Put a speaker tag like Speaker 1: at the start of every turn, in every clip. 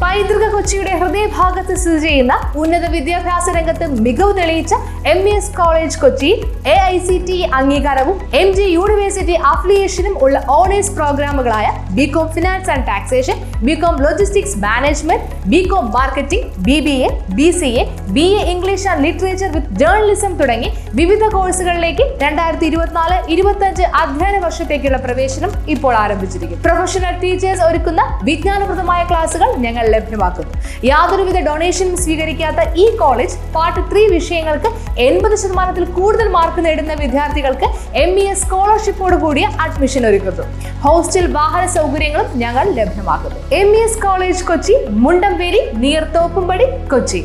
Speaker 1: പൈതൃക കൊച്ചിയുടെ ഹൃദയഭാഗത്ത് സ്ഥിതി ചെയ്യുന്ന ഉന്നത വിദ്യാഭ്യാസ രംഗത്ത് മികവ് തെളിയിച്ച MES കോളേജ് കൊച്ചി AICTE അംഗീകാരവും MG യൂണിവേഴ്സിറ്റി അഫിലിയേഷനും ഉള്ള ഓണേഴ്സ് പ്രോഗ്രാമുകളായ BCom finance and taxation, BCom logistics management, BCom marketing, BBA, BCA, BA English and literature with journalism തുടങ്ങി വിവിധ കോഴ്സുകളിലേക്ക് 2024-25 അധ്യയന വർഷത്തേക്കുള്ള പ്രവേശനം ഇപ്പോൾ ആരംഭിച്ചിരിക്കുന്നു. പ്രൊഫഷണൽ ടീച്ചേഴ്സ് ഒരുക്കുന്ന വിജ്ഞാനപ്രദമായ ക്ലാസുകൾ ഞങ്ങൾ ലഭ്യമാക്കുന്നു. യാതൊരുവിധ ഡൊണേഷനും സ്വീകരിക്കാത്ത ഈ കോളേജ് പാർട്ട് 3 വിഷയങ്ങൾക്ക് 80% കൂടുതൽ മാർക്ക് നേടുന്ന വിദ്യാർത്ഥികൾക്ക് MES സ്കോളർഷിപ്പോട് കൂടിയ അഡ്മിഷൻ ഒരുക്കുന്നു. ഹോസ്റ്റൽ വാഹന സൗകര്യങ്ങളും ഞങ്ങൾ ലഭ്യമാക്കുന്നു. MES college Kochi, Mundamveli, near Thoppumpady, Kochi.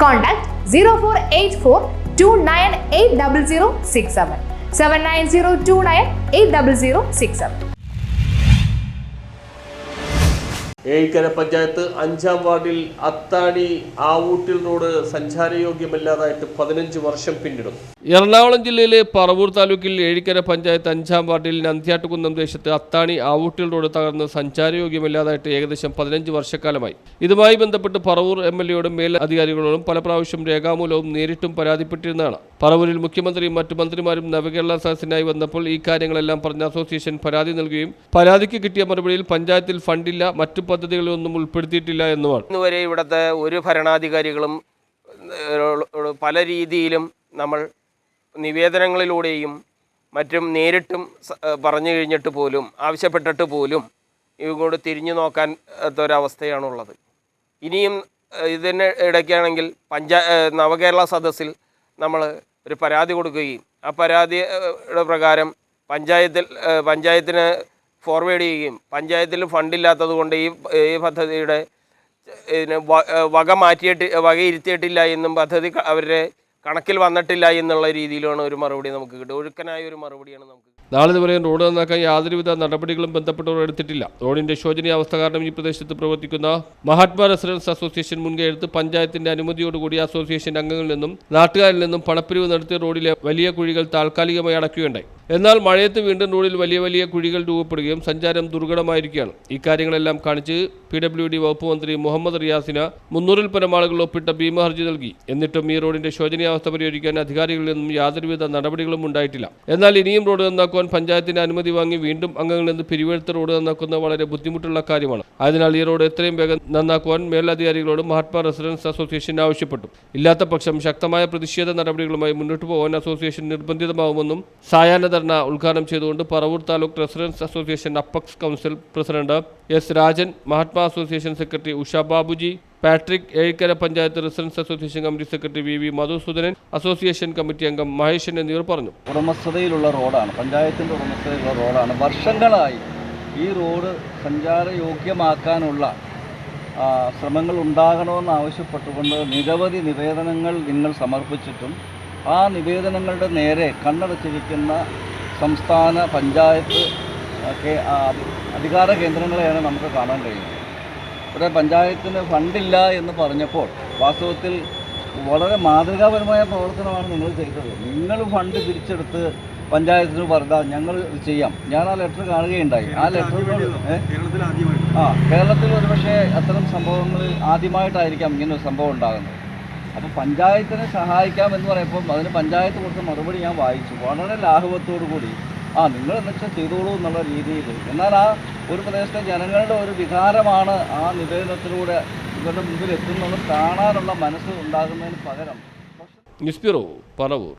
Speaker 1: Contact 0484298067 7902980067.
Speaker 2: Ezhikkara panchayat 5-ാം വാർഡിൽ അത്താണി ആവൂട്ടിൽ റോഡ് സഞ്ചാരയോഗ്യമല്ലാതായിട്ട് 15 വർഷം പിന്നിടുന്നു. എറണാകുളം ജില്ലയിലെ പറവൂർ താലൂക്കിൽ ഏഴിക്കര പഞ്ചായത്ത് 5-ാം വാർഡിൽ നന്ത്യാട്ടുകുന്നം ദേശത്ത് അത്താണി ആവൂട്ടിൽ റോഡ് തകർന്ന് സഞ്ചാരയോഗ്യമല്ലാതായിട്ട് ഏകദേശം 15 വർഷക്കാലമായി. ഇതുമായി ബന്ധപ്പെട്ട് പറവൂർ MLAയോടും മേൽ അധികാരികളോടും പല പ്രാവശ്യം രേഖാമൂലവും നേരിട്ടും പരാതിപ്പെട്ടിരുന്നതാണ്. പറവൂരിൽ മുഖ്യമന്ത്രിയും മറ്റു മന്ത്രിമാരും നവകേരള സദസ്സിനായി വന്നപ്പോൾ ഈ കാര്യങ്ങളെല്ലാം പറഞ്ഞ അസോസിയേഷൻ പരാതി നൽകുകയും പരാതിക്ക് കിട്ടിയ മറുപടിയിൽ പഞ്ചായത്തിൽ ഫണ്ടില്ല, മറ്റു പദ്ധതികളൊന്നും ഉൾപ്പെടുത്തിയിട്ടില്ല എന്നുമാണ്.
Speaker 3: ഇന്നുവരെ ഇവിടുത്തെ ഒരു ഭരണാധികാരികളും പല രീതിയിലും നമ്മൾ നിവേദനങ്ങളിലൂടെയും മറ്റും നേരിട്ടും പറഞ്ഞു കഴിഞ്ഞിട്ട് പോലും ആവശ്യപ്പെട്ടിട്ട് പോലും ഇവരോട് തിരിഞ്ഞു നോക്കാൻ ഒരവസ്ഥയാണുള്ളത്. ഇനിയും ഇതിന് ഇടയ്ക്കാണെങ്കിൽ നവകേരള സദസ്സിൽ നമ്മൾ ഒരു പരാതി കൊടുക്കുകയും ആ പരാതിയുടെ പ്രകാരം പഞ്ചായത്തിന് ഫോർവേഡ് ചെയ്യുകയും പഞ്ചായത്തിൽ ഫണ്ടില്ലാത്തത് കൊണ്ട് ഈ പദ്ധതിയുടെ വകയിരുത്തിയിട്ടില്ല എന്നും പദ്ധതി അവരുടെ കണക്കിൽ വന്നിട്ടില്ല എന്നുള്ള രീതിയിലാണ് ഒരു മറുപടി നമുക്ക് കിട്ടും. ഒഴുക്കനായ ഒരു മറുപടിയാണ് നമുക്ക്.
Speaker 2: നാളെ വരെ റോഡ് നന്നാക്കാൻ യാതൊരുവിധ നടപടികളും ബന്ധപ്പെട്ടവർ എടുത്തിട്ടില്ല. റോഡിന്റെ ശോചനീയാവസ്ഥ കാരണം ഈ പ്രദേശത്ത് പ്രവർത്തിക്കുന്ന മഹാത്മാ റെസിഡൻസ് അസോസിയേഷൻ മുൻകൈയെടുത്ത് പഞ്ചായത്തിന്റെ അനുമതിയോടുകൂടി അസോസിയേഷൻ അംഗങ്ങളിൽ നിന്നും നാട്ടുകാരിൽ നിന്നും പണപ്പിരിവ് നടത്തി റോഡിലെ വലിയ കുഴികൾ താൽക്കാലികമായി അടയ്ക്കുകയുണ്ടായി. എന്നാൽ മഴയത്ത് വീണ്ടും റോഡിൽ വലിയ വലിയ കുഴികൾ രൂപപ്പെടുകയും സഞ്ചാരം ദുർഘടമായിരിക്കുകയാണ്. ഇക്കാര്യങ്ങളെല്ലാം കാണിച്ച് PWD വകുപ്പ് മന്ത്രി മുഹമ്മദ് റിയാസിന് 300-ൽ പരം ആളുകൾ ഒപ്പിട്ട ഭീമ ഹർജി നൽകി. എന്നിട്ടും ഈ റോഡിന്റെ ശോചനീയാവസ്ഥ പരിഹരിക്കാൻ അധികാരികളിൽ നിന്നും യാതൊരുവിധ നടപടികളും ഉണ്ടായിട്ടില്ല. എന്നാൽ ഇനിയും റോഡ് നന്നാക്കുവാൻ പഞ്ചായത്തിന്റെ അനുമതി വാങ്ങി വീണ്ടും അംഗങ്ങളിൽ നിന്ന് പിരിവെടുത്ത റോഡ് നന്നാക്കുന്നത് വളരെ ബുദ്ധിമുട്ടുള്ള കാര്യമാണ്. അതിനാൽ ഈ റോഡ് എത്രയും വേഗം നന്നാക്കുവാൻ മേലധികാരികളോട് മഹാത്മാ റെസിഡൻസ് അസോസിയേഷൻ ആവശ്യപ്പെട്ടു. ഇല്ലാത്ത പക്ഷം ശക്തമായ പ്രതിഷേധ നടപടികളുമായി മുന്നോട്ട് പോകാൻ അസോസിയേഷൻ നിർബന്ധിതമാവുമെന്നും സായാഹ്ന ധർണ ഉദ്ഘാടനം ചെയ്തുകൊണ്ട് Paravur taluk residents association apex council president S. Rajan, Mahatma association secretary Usha Babuji, Patrick, Ezhikkara panchayat residents association committee secretary VV Madhusoodanan, association committee അംഗം മഹേഷൻ എന്നിവർ പറഞ്ഞു.
Speaker 4: ഉടമസ്ഥതയിലുള്ള റോഡാണ്, പഞ്ചായത്തിൻ്റെ ഉടമസ്ഥതയിലുള്ള റോഡാണ്. വർഷങ്ങളായി ഈ റോഡ് സഞ്ചാരയോഗ്യമാക്കാനുള്ള ശ്രമങ്ങൾ ഉണ്ടാകണമെന്ന് ആവശ്യപ്പെട്ടുകൊണ്ട് നിരവധി നിവേദനങ്ങൾ നിങ്ങൾ സമർപ്പിച്ചിട്ടും ആ നിവേദനങ്ങളുടെ നേരെ കണ്ണടച്ചിരിക്കുന്ന സംസ്ഥാന പഞ്ചായത്ത് അധികാര കേന്ദ്രങ്ങളെയാണ് നമുക്ക് കാണാൻ കഴിയുന്നത്. ഇവിടെ പഞ്ചായത്തിന് ഫണ്ടില്ല എന്ന് പറഞ്ഞപ്പോൾ വാസ്തവത്തിൽ വളരെ മാതൃകാപരമായ പ്രവർത്തനമാണ് നിങ്ങൾ ചെയ്തത്. നിങ്ങൾ ഫണ്ട് തിരിച്ചെടുത്ത് പഞ്ചായത്തിന് പറഞ്ഞാൽ ഞങ്ങൾ ചെയ്യാം. ഞാൻ ആ ലെറ്റർ കാണുകയുണ്ടായി. ആ ലെറ്ററിനോട് കേരളത്തിൽ ഒരുപക്ഷെ അത്തരം സംഭവങ്ങളിൽ ആദ്യമായിട്ടായിരിക്കാം ഇങ്ങനൊരു സംഭവം ഉണ്ടാകുന്നത്. അപ്പോൾ പഞ്ചായത്തിനെ സഹായിക്കാം എന്ന് പറയുമ്പോൾ അതിന് പഞ്ചായത്ത് കൊടുത്ത മറുപടി ഞാൻ വായിച്ചു. വളരെ ലാഘവത്തോടു കൂടി നിങ്ങൾ എന്നുവെച്ചാൽ ചെയ്തോളൂ എന്നുള്ള രീതിയിൽ. എന്നാൽ ആ ഒരു പ്രദേശത്തെ ജനങ്ങളുടെ ഒരു വികാരമാണ് ആ നിവേദനത്തിലൂടെ ഇവരുടെ മുമ്പിൽ എത്തുന്നത് കാണാനുള്ള മനസ്സ് ഉണ്ടാകുന്നതിന് പകരം.
Speaker 2: News bureau, Paravur.